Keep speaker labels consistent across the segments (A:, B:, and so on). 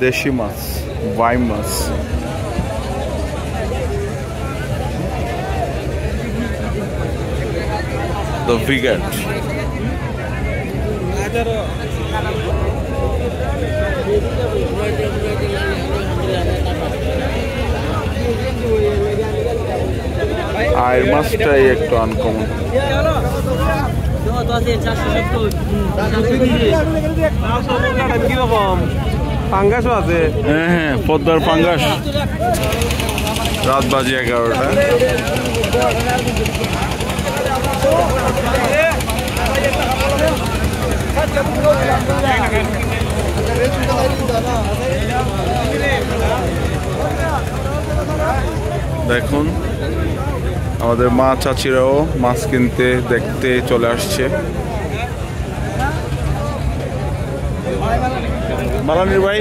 A: দেশি মাছ, বাইম মাছ। The Frigate. আর মাছটাই একটু আনকমন।
B: পাঙ্গাসও আছে।
A: হ্যাঁ হ্যাঁ, পদ্মার পাঙ্গাস। রাত বাজে 11টা। দেখুন আমাদের মা চাচিরাও মাছ কিনতে দেখতে চলে আসছে। মালানির ভাই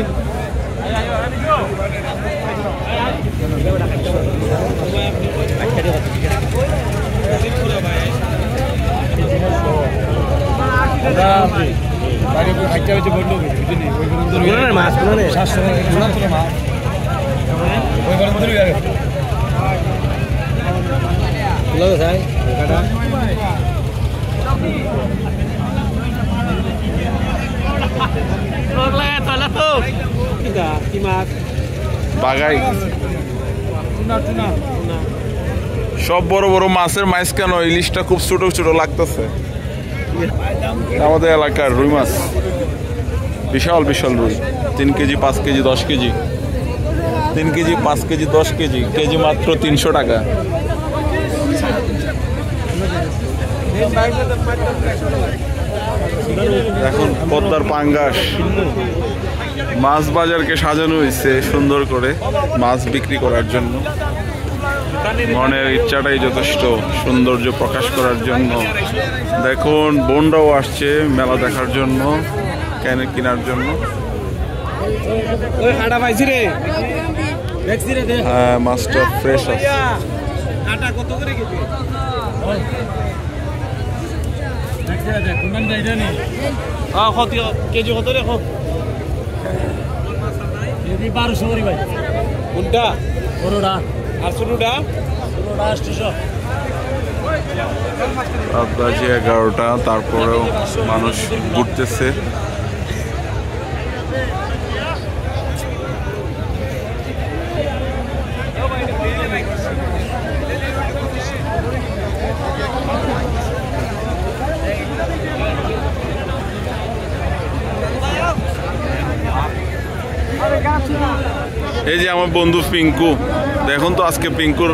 A: বাগাই সব বড় বড় মাছের মাছ কেন, ইলিশটা খুব ছোট ছোট লাগতেছে। আমাদের এলাকার রুই মাছ, বিশাল বিশাল রুই, 3 KG 5 KG 10 KG, 3 KG 5 KG 10 KG, KG মাত্র 300 টাকা। এখন পদ্মার পাঙ্গাস। মাছ বাজারকে সাজানো হয়েছে সুন্দর করে মাছ বিক্রি করার জন্য। মনের ইচ্ছাটাই যথেষ্ট সৌন্দর্য প্রকাশ করার জন্য। দেখুন বোনরাও আসছে মেলা দেখার জন্য, কেনার জন্য। হ্যাঁ, মাছটা ফ্রেশ আছে।
B: কেজি কত রে? 1200 করি ভাই। কোনটা? বড়টা আর ছোটটা? ছোটটা 800।
A: রাত বাজে 11টা, তারপরেও মানুষ ঘুরতেছে। এই যে আমার বন্ধু পিঙ্কু, দেখুন তো আজকে পিঙ্কুর